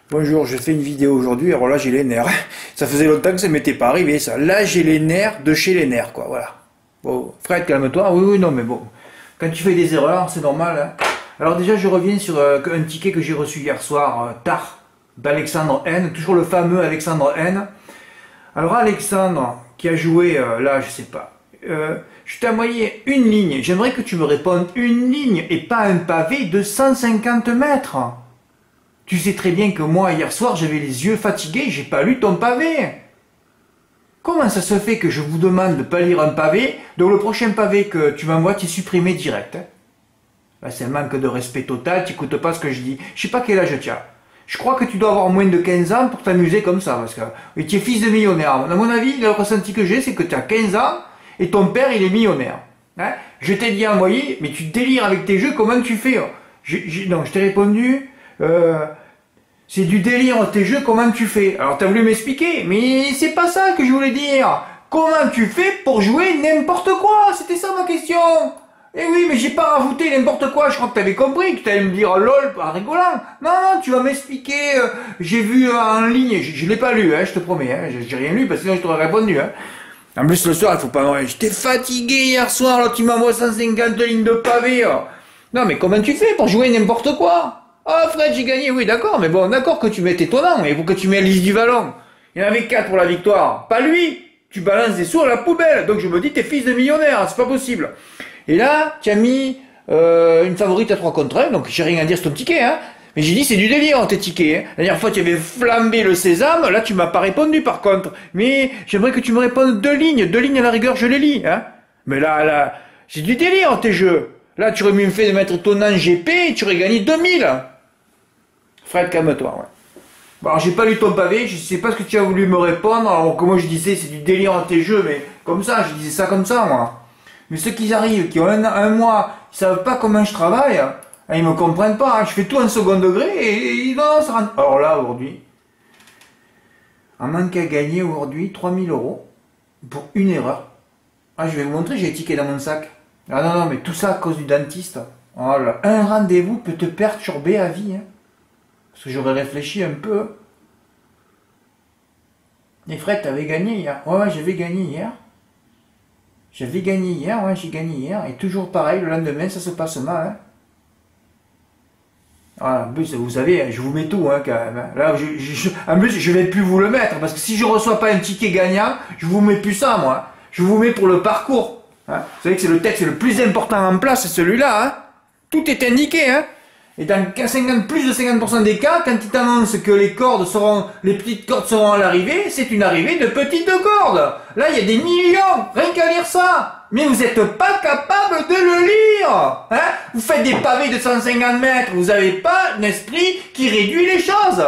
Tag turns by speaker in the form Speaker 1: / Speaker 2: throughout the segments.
Speaker 1: Bonjour, je fais une vidéo aujourd'hui, alors là j'ai les nerfs. Ça faisait longtemps que ça m'était pas arrivé ça. Là j'ai les nerfs de chez les nerfs quoi, voilà. Bon, Fred, calme-toi. Oui, oui, non mais bon. Quand tu fais des erreurs, c'est normal. Hein. Alors déjà je reviens sur un ticket que j'ai reçu hier soir, tard, d'Alexandre N, toujours le fameux Alexandre N. Alors Alexandre, qui a joué là, je sais pas. Je t'ai envoyé une ligne, j'aimerais que tu me répondes une ligne et pas un pavé de 150 mètres. Tu sais très bien que moi, hier soir, j'avais les yeux fatigués, j'ai pas lu ton pavé. Comment ça se fait que je vous demande de pas lire un pavé, donc le prochain pavé que tu m'envoies, tu es supprimé direct hein? Là, c'est un manque de respect total, tu n'écoutes pas ce que je dis. Je sais pas quel âge tu as. Je crois que tu dois avoir moins de 15 ans pour t'amuser comme ça, parce que tu es fils de millionnaire. À mon avis, le ressenti que j'ai, c'est que tu as 15 ans et ton père, il est millionnaire. Hein? Je t'ai dit envoyer, mais tu délires avec tes jeux, comment tu fais non, je t'ai répondu... c'est du délire tes jeux, comment tu fais? Alors t'as voulu m'expliquer, mais c'est pas ça que je voulais dire. Comment tu fais pour jouer n'importe quoi? C'était ça ma question. Eh oui, mais j'ai pas rajouté n'importe quoi, je crois que t'avais compris, que t'allais me dire lol en rigolant. Non, non, tu vas m'expliquer, j'ai vu en ligne, je l'ai pas lu, hein, je te promets, hein, j'ai rien lu parce que sinon je t'aurais répondu. Hein. En plus le soir, il faut pas... J'étais fatigué hier soir, là tu m'envoies 150 lignes de pavé. Non mais comment tu fais pour jouer n'importe quoi? Oh Fred, j'ai gagné, oui d'accord, mais bon, d'accord que tu m'es étonnant, et pour que tu mets Lise du Vallon. Il y en avait 4 pour la victoire, pas lui. Tu balances des sous à la poubelle, donc je me dis t'es fils de millionnaire, c'est pas possible. Et là, tu as mis une favorite à 3 contre 1, donc j'ai rien à dire sur ton ticket, hein. Mais j'ai dit c'est du délire tes tickets. Hein. La dernière fois tu avais flambé le sésame, là tu m'as pas répondu par contre. Mais j'aimerais que tu me répondes 2 lignes à la rigueur je les lis. Hein. Mais là, c'est du délire tes jeux. Là tu aurais mieux fait de mettre ton en GP et tu aurais gagné 2000. Fred, calme-toi, ouais. Bon, alors j'ai pas lu ton pavé, je sais pas ce que tu as voulu me répondre, alors que moi je disais c'est du délire dans tes jeux, mais comme ça, je disais ça comme ça, moi. Mais ceux qui arrivent, qui ont un mois, ils savent pas comment je travaille, hein, ils me comprennent pas, hein, je fais tout en second degré, et non, ça rentre. Alors là, aujourd'hui, on manque à gagner aujourd'hui 3000 € pour une erreur. Ah, je vais vous montrer, j'ai les tickets dans mon sac. Ah non, non, mais tout ça à cause du dentiste. Oh là, un rendez-vous peut te perturber à vie, hein. Parce que j'aurais réfléchi un peu. Et Fred, t'avais gagné hier. Ouais, j'avais gagné hier. J'avais gagné hier, ouais, j'ai gagné hier. Et toujours pareil, le lendemain, ça se passe mal. Hein. Voilà, en plus, vous savez, je vous mets tout, hein, quand même. Hein. Là, en plus, je vais plus vous le mettre. Parce que si je reçois pas un ticket gagnant, je vous mets plus ça, moi. Je vous mets pour le parcours. Hein. Vous savez que c'est le texte le plus important en place, c'est celui-là. Hein. Tout est indiqué, hein. Et dans plus de 50% des cas, quand ils t'annoncent que les petites cordes seront à l'arrivée, c'est une arrivée de petites cordes. Là, il y a des millions, rien qu'à lire ça. Mais vous n'êtes pas capable de le lire. Hein? Vous faites des pavés de 150 mètres, vous n'avez pas un esprit qui réduit les choses.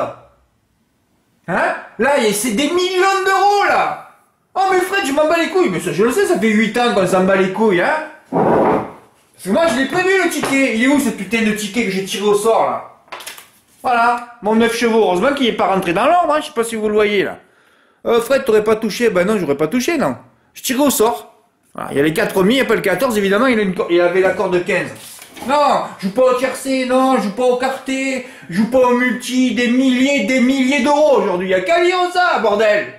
Speaker 1: Hein? Là, c'est des millions d'euros, là. Oh, mais Fred, je m'en bats les couilles. Mais ça, je le sais, ça fait 8 ans qu'on s'en bat les couilles, hein. Parce que moi je l'ai prévu le ticket. Il est où ce putain de ticket que j'ai tiré au sort là? Voilà, mon 9 chevaux. Heureusement qu'il n'est pas rentré dans l'ordre, hein. Je sais pas si vous le voyez là. Fred, t'aurais pas touché? Ben non, j'aurais pas touché, non. Je tirais au sort. Voilà, il y a les 4 mis, il n'y a pas le 14, évidemment, il avait la corde de 15. Non, je joue pas au tiercé, non, je joue pas au quarté, je joue pas au multi, des milliers d'euros aujourd'hui. Il y a qu'à lire ça, bordel.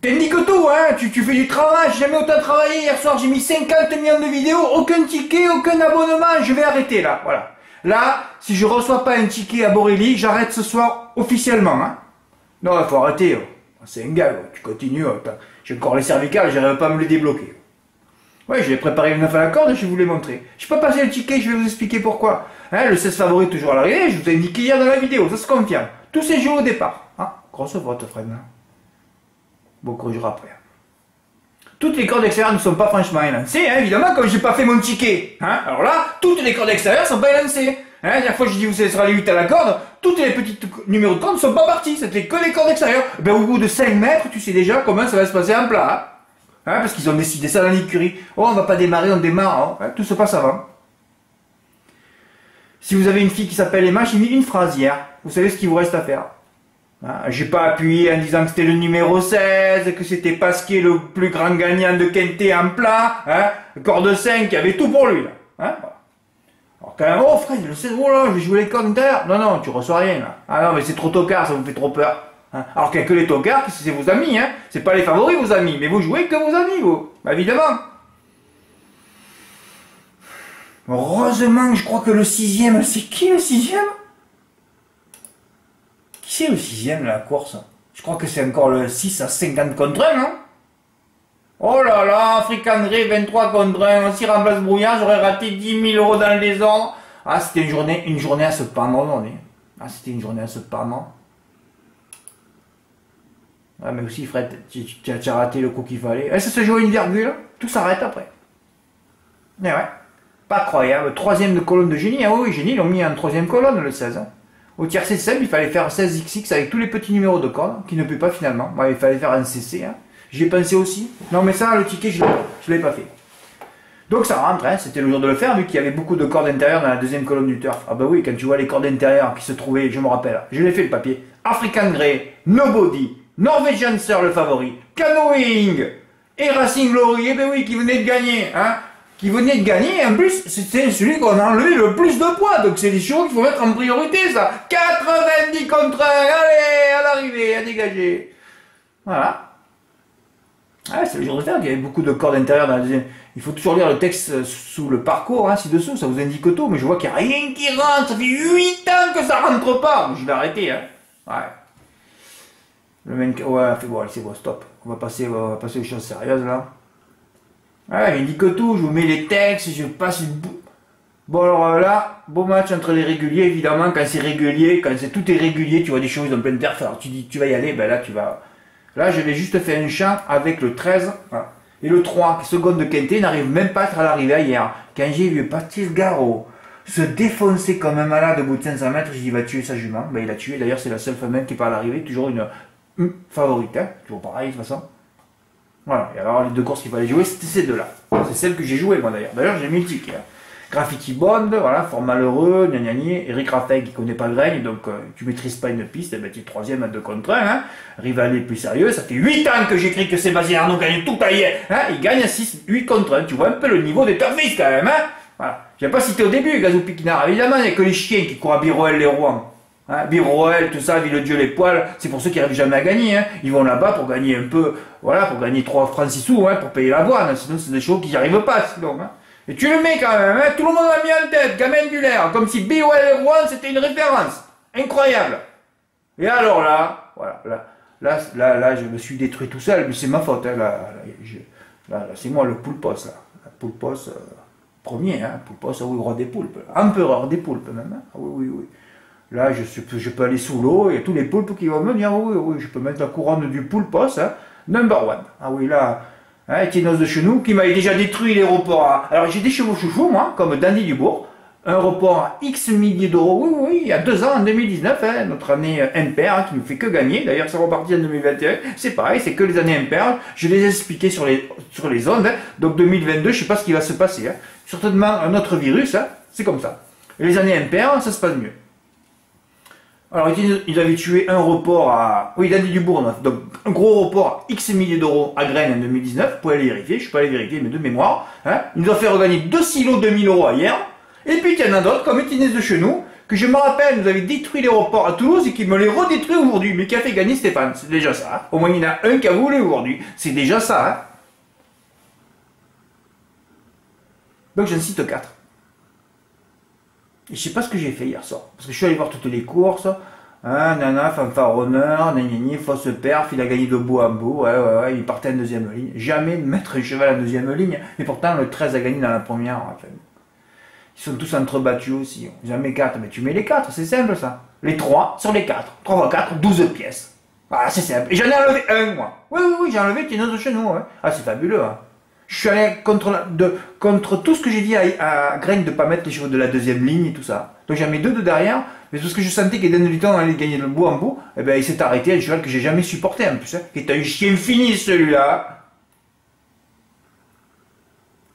Speaker 1: T'indiques tout, hein, tu fais du travail, j'ai jamais autant travaillé, hier soir j'ai mis 50 millions de vidéos, aucun ticket, aucun abonnement, je vais arrêter là, voilà. Là, si je reçois pas un ticket à Borély, j'arrête ce soir officiellement, hein. Non, il faut arrêter, c'est un gars, tu continues, j'ai encore les cervicales, j'arrive pas à me les débloquer. Ouais, j'ai préparé une 9 à la corde, je vais vous les montrer. Je peux pas passer le ticket, je vais vous expliquer pourquoi. Hein, le 16 favori toujours à l'arrivée, je vous ai indiqué hier dans la vidéo, ça se confirme. Tous ces jours au départ, hein. Grosse vote, Fred, hein. Bon, corrigera après. Toutes les cordes extérieures ne sont pas franchement élancées, hein, évidemment, comme j'ai pas fait mon ticket. Hein. Alors là, toutes les cordes extérieures sont pas élancées. Hein. La dernière fois, je dis, vous savez, sera les 8 à la corde, toutes les petites numéros de cordes ne sont pas partis, c'était que les cordes extérieures. Ben, au bout de 5 mètres, tu sais déjà comment ça va se passer en plat. Hein. Hein, parce qu'ils ont décidé ça dans l'écurie. Oh, on va pas démarrer, on démarre. Hein. Tout se passe avant. Si vous avez une fille qui s'appelle Emma, j'ai mis une phrase hier. Vous savez ce qu'il vous reste à faire. Hein, j'ai pas appuyé en disant que c'était le numéro 16, que c'était Pasquier le plus grand gagnant de Quintet en plat, hein, corde 5, il y avait tout pour lui, là. Hein, voilà. Alors, Alors quand même, oh Fred, le 16, oh là, je vais jouer les cordes intérieures. Non, non, tu reçois rien là. Ah non, mais c'est trop tocard, ça vous fait trop peur. Hein. Alors qu'il n'y a que les tocards, c'est vos amis, hein. C'est pas les favoris, vos amis, mais vous jouez que vos amis, vous. Bah, évidemment. Heureusement, je crois que le 6e, c'est qui le 6e? Qui c'est le 6e de la course? Je crois que c'est encore le 6 à 50 contre 1, non? Oh là là, African Grey 23 contre 1, si remplace Brouillard, j'aurais raté 10 000 € dans le désordre. Ah, c'était une journée à se pendre aujourd'hui. Ah, c'était une journée à se pendre. Ah, mais aussi, Fred, tu as raté le coup qu'il fallait. Eh, ça se joue à une virgule, tout s'arrête après. Eh ouais, pas croyable. Troisième de colonne de Génie. Ah oui, Génie, ils l'ont mis en troisième colonne, le 16. Au tiercé simple, il fallait faire 16XX avec tous les petits numéros de cordes, qui ne peut pas finalement. Ouais, il fallait faire un CC. Hein. J'y ai pensé aussi. Non, mais ça, le ticket, je ne l'avais pas fait. Donc ça rentre, hein. C'était le jour de le faire, vu qu'il y avait beaucoup de cordes intérieures dans la deuxième colonne du turf. Ah bah oui, quand tu vois les cordes intérieures qui se trouvaient, je me rappelle, je l'ai fait le papier. African Grey, Nobody, Norwegian Sir le favori, Canoeing et Racing Glory, eh ben oui, qui venait de gagner, hein. Qui venait de gagner, en plus, c'était celui qu'on a enlevé le plus de poids, donc c'est des chevaux qu'il faut mettre en priorité, ça. 90 contre 1, allez, à l'arrivée, à dégager. Voilà. Ah, c'est le jour de faire, il y avait beaucoup de cordes intérieures dans la deuxième. Il faut toujours lire le texte sous le parcours, hein, ci-dessous, ça vous indique tout, mais je vois qu'il n'y a rien qui rentre, ça fait 8 ans que ça rentre pas. Je vais arrêter, hein. Ouais. Le mec, ouais, fait bon, c'est bon, stop. On va passer aux choses sérieuses, là. Ouais, il indique tout, je vous mets les textes, je passe une... Bon, alors là, beau match entre les réguliers, évidemment, quand c'est régulier, quand tout est régulier, tu vois des choses en pleine terre, alors tu dis, tu vas y aller, ben là, tu vas... Là, j'avais juste fait un champ avec le 13 voilà. Et le 3, seconde de quintet, n'arrive même pas à être à l'arrivée hier. Quand j'ai vu Baptiste Garot se défoncer comme un malade au bout de 500 mètres, j'ai dit, il va tuer sa jument. Ben, il a tué, d'ailleurs, c'est la seule femelle qui est pas à l'arrivée, toujours une favorite, hein. Toujours pareil, de toute façon. Voilà, et alors les deux courses qu'il fallait jouer, c'était ces deux-là. C'est celles que j'ai jouées, moi, d'ailleurs. D'ailleurs, j'ai mis le ticket. Hein. Graffiti Bond, voilà, fort malheureux, gnagnagné, Eric Raffin qui connaît pas le Graigne, donc tu maîtrises pas une piste, ben tu es troisième à 2 contre 1, hein. Rivalet plus sérieux, ça fait 8 ans que j'écris que Sébastien Arnaud gagne tout ailleurs, hein. Il gagne à 8 contre 1, tu vois un peu le niveau des turfistes quand même, hein. Voilà. Je n'ai pas cité au début, Gazou Piquinard, évidemment, il n'y a que les chiens qui courent à Biroel les Rouen. Hein, Biroel, tout ça, Villedieu les poils, c'est pour ceux qui n'arrivent jamais à gagner, hein. Ils vont là-bas pour gagner un peu, voilà, pour gagner 3 francs 6 sous, hein, pour payer l'avoine, sinon c'est des chevaux qui n'y arrivent pas, sinon, hein. Et tu le mets quand même, hein, tout le monde l'a mis en tête, gamin du l'air, comme si BOL et Rouen c'était une référence. Incroyable. Et alors là, voilà, là, je me suis détruit tout seul, mais c'est ma faute, hein, là, c'est moi le poulpos, là. La poulpos, premier, hein, poulpos, oui, roi des poulpes, empereur des poulpes même, hein. Oui, oui, oui. Là, je peux aller sous l'eau, et tous les poulpes qui vont me dire, oui, oui, je peux mettre la couronne du poulpos, hein, number one. Ah oui, là... Hein, Étienne de Chenou, qui m'avait déjà détruit l'aéroport à... Alors j'ai des chevaux chouchous, moi, comme Dandy Dubourg, un report à X milliers d'euros, oui, oui, il y a 2 ans, en 2019, hein, notre année impair, hein, qui ne fait que gagner, d'ailleurs ça repartit en 2021, c'est pareil, c'est que les années impaires, je les ai expliquées sur les ondes, hein, donc 2022, je ne sais pas ce qui va se passer, hein. Certainement un autre virus, hein, c'est comme ça. Et les années impaires, ça se passe mieux. Alors, ils avaient tué un report à... Oui, Dandy Dubourg, donc un gros report à X milliers d'euros à Graines en 2019. Vous pouvez aller vérifier, je ne suis pas allé vérifier, mais de mémoire. Hein. Ils nous ont fait regagner 2 silos 2000 € hier. Et puis, il y en a d'autres, comme Étienne de Chenou, que je me rappelle, nous avait détruit les reports à Toulouse et qui me les redétruit aujourd'hui, mais qui a fait gagner Stéphane. C'est déjà ça. Hein. Au moins, il y en a un qui a voulu aujourd'hui. C'est déjà ça. Hein. Donc, j'en cite 4. Et je sais pas ce que j'ai fait hier soir. Parce que je suis allé voir toutes les courses. Hein, nana, fanfaronneur, nanani, fausse perf, il a gagné de bout en bout. Ouais, ouais, ouais, il partait en deuxième ligne. Jamais de mettre un cheval en deuxième ligne. Et pourtant, le 13 a gagné dans la première. Enfin, ils sont tous entrebattus aussi. Jamais 4. Mais tu mets les 4, c'est simple ça. Les 3 sur les 4. 3 fois 4, 12 pièces. Voilà, c'est simple. Et j'en ai enlevé un, moi. Oui, oui, oui, j'ai enlevé Tino de chez nous. Hein. Ah, c'est fabuleux. Hein. Je suis allé contre tout ce que j'ai dit à Graine de ne pas mettre les chevaux de la deuxième ligne et tout ça. Donc j'en mets 2 de derrière, mais parce que je sentais qu'Eden de Luton allait gagner de bout en bout, et ben il s'est arrêté, un cheval que j'ai jamais supporté en plus, hein, qui est un chien fini celui-là.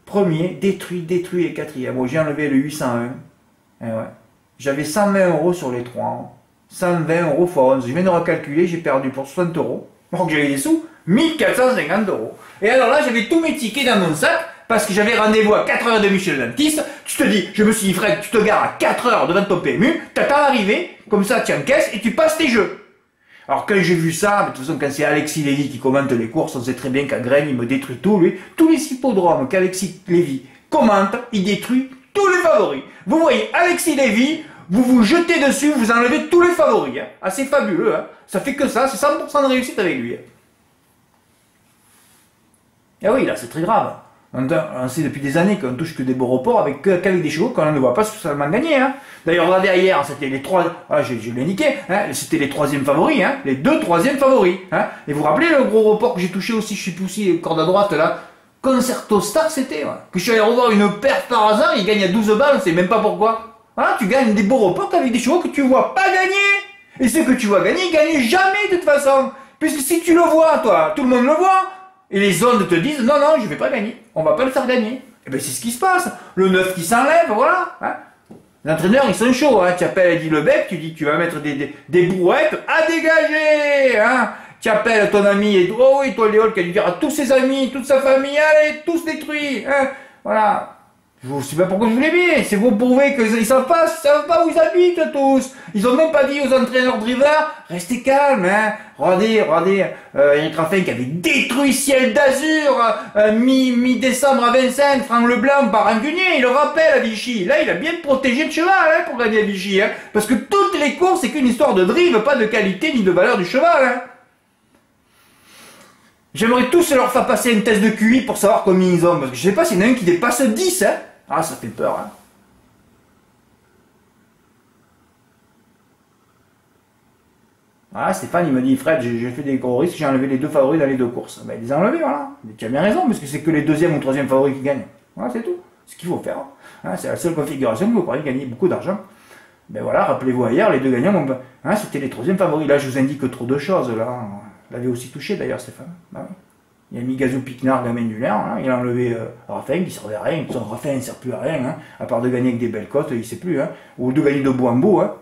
Speaker 1: Premier, détruit et quatrième. Bon, j'ai enlevé le 801. Et ouais. J'avais 120 € sur les 3. 120 € x 11. Je viens de recalculer, j'ai perdu pour 60 €. Alors que j'avais des sous, 1450 €. Et alors là, j'avais tous mes tickets dans mon sac, parce que j'avais rendez-vous à 4h30 chez le dentiste, tu te dis, je me suis dit, Fred, tu te gares à 4h devant ton PMU, t'attends l'arrivée, comme ça tu encaisses et tu passes tes jeux. Alors quand j'ai vu ça, de toute façon quand c'est Alexis Lévy qui commente les courses, on sait très bien qu'à Graines, il me détruit tout, lui. Tous les hippodromes qu'Alexis Lévy commente, il détruit tous les favoris. Vous voyez Alexis Lévy, vous vous jetez dessus, vous enlevez tous les favoris. Hein. Ah, c'est fabuleux, hein. Ça fait que ça, c'est 100% de réussite avec lui. Hein. Ah oui, là, c'est très grave. On sait depuis des années qu'on touche que des beaux reports qu'avec des chevaux qu'on ne voit pas seulement gagner. Hein. D'ailleurs, regardez hier, c'était les trois, ah, je l'ai niqué, hein, c'était les troisièmes favoris, hein, les deux troisièmes favoris. Hein. Et vous vous rappelez le gros report que j'ai touché aussi, je sais plus aussi, corde à droite là, Concerto Star, c'était, ouais. Que je suis allé revoir une perte par hasard, il gagne à 12 balles, on sait même pas pourquoi. Voilà, tu gagnes des beaux reports avec des chevaux que tu vois pas gagner. Et ceux que tu vois gagner, ils gagnent jamais de toute façon. Puisque si tu le vois, toi, tout le monde le voit. Et les ondes te disent, non, non, je vais pas gagner. On va pas le faire gagner. Et ben c'est ce qui se passe. Le 9 qui s'enlève, voilà. Hein. L'entraîneur, ils sont chauds. Hein. Tu appelles Eddie Lebec, tu dis tu vas mettre des brouettes à dégager. Hein. Tu appelles ton ami, et oh oui, toi Léol, qui a dû dire à tous ses amis, toute sa famille, allez, tous détruits. Hein. Voilà. Je sais pas pourquoi je vous l'ai mis, c'est pour prouver qu'ils savent pas où ils habitent tous. Ils ont même pas dit aux entraîneurs drivers, restez calmes, hein. Regardez, Eric Raffin qui avait détruit Ciel d'Azur, mi-décembre à Vincennes, Franck Leblanc par rancunier, il le rappelle à Vichy. Là, il a bien protégé le cheval, hein, pour gagner à Vichy, hein. Parce que toutes les courses, c'est qu'une histoire de drive, pas de qualité ni de valeur du cheval, hein. J'aimerais tous leur faire passer une test de QI pour savoir combien ils ont, parce que je sais pas s'il y en a un qui dépasse 10, hein. Ah, ça fait peur, hein. Ah, Stéphane, il me dit, Fred, j'ai fait des gros risques, j'ai enlevé les deux favoris dans les deux courses. Ben, il les a enlevés, voilà. Mais tu as bien raison, parce que c'est que les deuxième ou troisième favoris qui gagnent. Voilà, c'est tout. C'est ce qu'il faut faire. Hein, c'est la seule configuration où vous pourrez gagner beaucoup d'argent. Ben voilà, rappelez-vous hier, les deux gagnants, hein, c'était les troisième favoris. Là, je vous indique trop de choses, là. L'avait aussi touché, d'ailleurs, Stéphane. Ben, oui. Il a mis Gazou Piquenard, gamin du Lair, hein. Il a enlevé Raffin, qui servait à rien. Raffin ne sert plus à rien, hein. À part de gagner avec des belles cotes, il ne sait plus, hein. Ou de gagner de bout en bout, hein.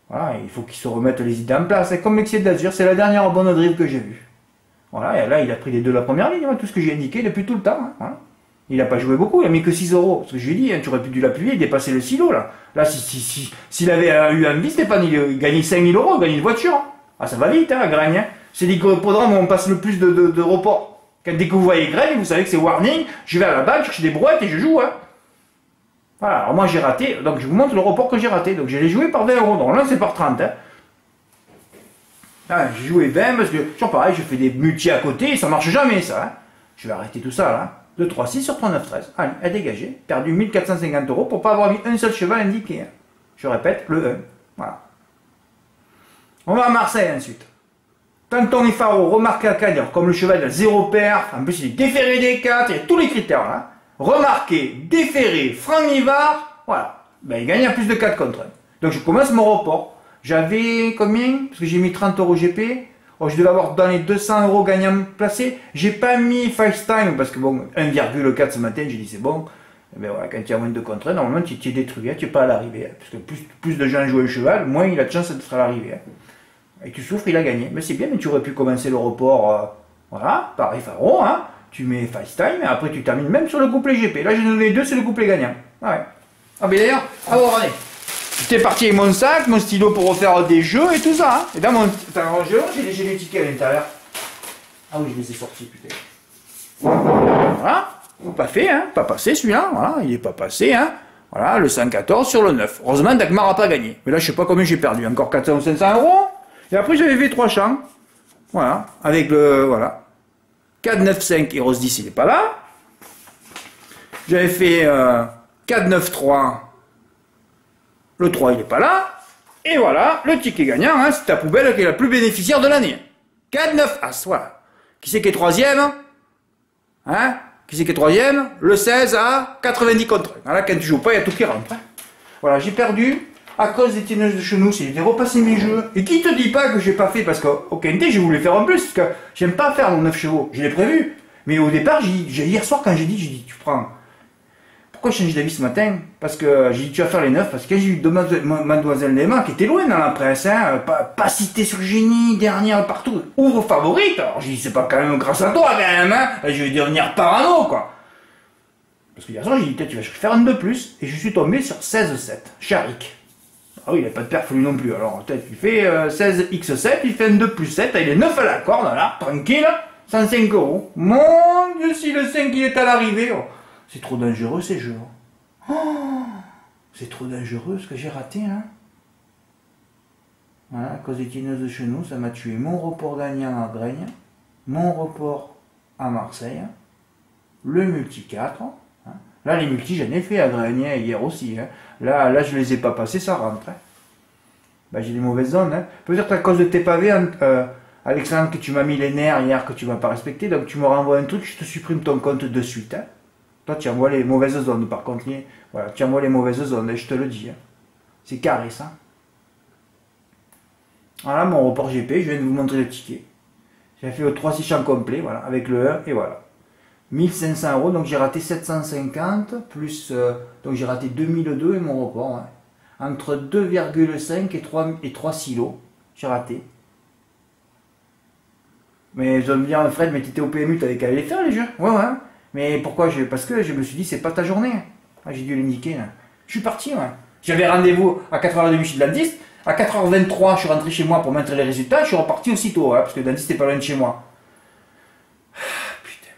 Speaker 1: Voilà, il faut qu'il se remette les idées en place. Et comme Mexier d'Azur, c'est la dernière bonne drive que j'ai vue. Voilà, et là, il a pris les deux de la première ligne, hein, tout ce que j'ai indiqué depuis tout le temps. Hein. Voilà. Il n'a pas joué beaucoup, il a mis que 6 euros. Parce que je lui ai dit, hein, tu aurais pu dû l'appuyer et dépasser le silo, là. Là, s'il avait eu envie, Stéphane, il gagnait 5000 euros, il gagnait une voiture. Hein. Ah, ça va vite, hein, à Gragne. Hein. C'est l'hippodrome où on passe le plus de reports. Dès que vous voyez Graine, vous savez que c'est warning, je vais à la banque, chercher des brouettes et je joue. Hein. Voilà, alors moi j'ai raté, donc je vous montre le report que j'ai raté. Donc je l'ai joué par 20 euros, donc là c'est par 30. Hein. Ah, j'ai joué 20 parce que, toujours pareil, je fais des multis à côté et ça marche jamais ça. Hein. Je vais arrêter tout ça là. 2, 3, 6 sur 3, 9, 13. Allez, à dégager. Perdu 1450 euros pour pas avoir mis un seul cheval indiqué. Hein. Je répète, le 1. Voilà. On va à Marseille ensuite. Tanton et Faro, remarqué à Cagnes, comme le cheval de 0 perf, en plus il est déféré des 4, il y a tous les critères là. Remarqué, déféré, franc Nivard, voilà. Ben il gagne à plus de 4 contre 1. Donc je commence mon report. J'avais combien? Parce que j'ai mis 30 euros GP. Oh, je devais avoir dans les 200 euros gagnants placés. J'ai pas mis FaceTime parce que bon, 1,4 ce matin, j'ai dit c'est bon. Ben voilà, quand tu as moins de contre 1, normalement tu es détruit, hein, tu n'es pas à l'arrivée. Hein, parce que plus de gens jouent le cheval, moins il a de chance d'être à l'arrivée. Hein. Et tu souffres, il a gagné. Mais c'est bien, mais tu aurais pu commencer le report, voilà, pareil Faro, hein. Tu mets FaceTime et après tu termines même sur le couplet GP. Là, j'ai donné les deux, c'est le couplet gagnant. Ah ouais. Ah, mais d'ailleurs, regardez. J'étais parti avec mon sac, mon stylo pour refaire des jeux et tout ça. Hein. Et dans mon jeu, j'ai les tickets à l'intérieur. Ah oui, je les ai sortis, putain. Voilà. Pas fait, hein. Pas passé celui-là. Voilà, il est pas passé, hein. Voilà, le 114 sur le 9. Heureusement, Dagmar n'a pas gagné. Mais là, je sais pas combien j'ai perdu. Encore 400 ou 500 euros. Et après, j'avais fait 3 champs. Voilà. Avec le. Voilà. 4, 9, 5. Heroes 10, il n'est pas là. J'avais fait 4, 9, 3. Le 3, il n'est pas là. Et voilà, le ticket gagnant. Hein, c'est ta poubelle qui est la plus bénéficiaire de l'année. 4, 9, As. Voilà. Qui c'est qui est troisième? Hein? Qui c'est qui est troisième? Le 16 à 90 contre 1. Voilà, quand tu joues pas, il y a tout qui rentre. Hein. Voilà, j'ai perdu. À cause des tienneuses de chenous, j'ai repassé mes jeux. Et qui te dit pas que j'ai pas fait? Parce qu'au Quintet, je voulais faire en plus. Parce que j'aime pas faire mon 9 chevaux. Je l'ai prévu. Mais au départ, hier soir, quand j'ai dit, tu prends. Pourquoi j'ai changé d'avis ce matin? Parce que j'ai dit, tu vas faire les 9. Parce que j'ai eu Mademoiselle Lema qui était loin dans la presse. Hein, pas cité sur Génie, dernière partout. Ouvre favorite. Alors j'ai dit, c'est pas quand même grâce à toi, quand même. Hein, je vais devenir parano, quoi. Parce que hier soir, j'ai dit, tu vas faire un de plus. Et je suis tombé sur 16,7. Charik. Ah oui, il n'a pas de perf lui non plus. Alors, peut-être il fait 16x7, il fait un 2 plus 7, il est 9 à la corde, là, tranquille, 105 euros. Mon Dieu, si le 5 il est à l'arrivée. Oh, c'est trop dangereux ces jeux. Oh, c'est trop dangereux ce que j'ai raté. Hein. Voilà, à cause des tineuses de chez nous, ça m'a tué mon report gagnant à Graigne, mon report à Marseille, le multi 4. Hein. Là, les multis, j'en ai fait à Graigne hier aussi. Hein. Là, je les ai pas passés, ça rentre. Hein. Bah, j'ai des mauvaises zones. Hein. Peut-être à cause de tes pavés, Alexandre, que tu m'as mis les nerfs hier, que tu m'as pas respecté, donc tu me renvoies un truc, je te supprime ton compte de suite. Hein. Toi, tu envoies les mauvaises zones, par contre. Voilà, tu envoies les mauvaises zones, et je te le dis. Hein. C'est carré, ça. Voilà, mon report GP, je viens de vous montrer le ticket. J'ai fait le 3-6 champs complet, voilà, avec le 1, et voilà. 1500 euros, donc j'ai raté 750, plus, donc j'ai raté 2002 et mon report, hein. Entre 2,5 et 3 silos, j'ai raté. Mais je vais me dire, Fred, mais tu étais au PMU, t'avais qu'à les faire les jeux. Ouais, ouais. Mais pourquoi parce que je me suis dit, c'est pas ta journée. Ah, j'ai dû l'indiquer. Là. Je suis parti, ouais. J'avais rendez-vous à 4h30 chez le dentiste. À 4h23, je suis rentré chez moi pour mettre les résultats. Je suis reparti aussitôt, hein, parce que le dentiste n'est pas loin de chez moi. Ah, putain.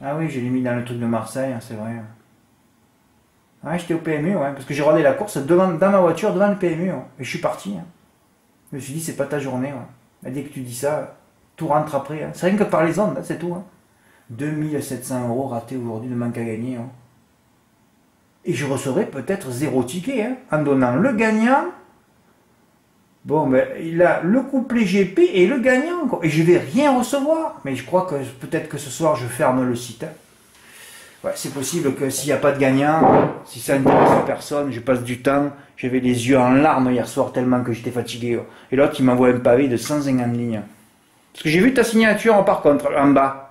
Speaker 1: Ah oui, je l'ai mis dans le truc de Marseille, hein, c'est vrai. Ouais, j'étais au PMU, ouais, parce que j'ai rodé la course dans ma voiture devant le PMU. Ouais, et je suis parti. Hein. Je me suis dit, c'est pas ta journée. Ouais. Et dès que tu dis ça, tout rentre après. Hein. C'est rien que par les ondes, hein, c'est tout. Hein. 2700 euros ratés aujourd'hui de manque à gagner. Hein. Et je recevrai peut-être 0 ticket hein, en donnant le gagnant. Bon, ben, il a le couplet GP et le gagnant. Quoi. Et je vais rien recevoir. Mais je crois que peut-être que ce soir, je ferme le site. Hein. Ouais, c'est possible que s'il n'y a pas de gagnant, si ça n'intéresse personne, je passe du temps. J'avais les yeux en larmes hier soir tellement que j'étais fatigué. Et l'autre, il m'envoie un pavé de 150 lignes. Parce que j'ai vu ta signature par contre, en bas.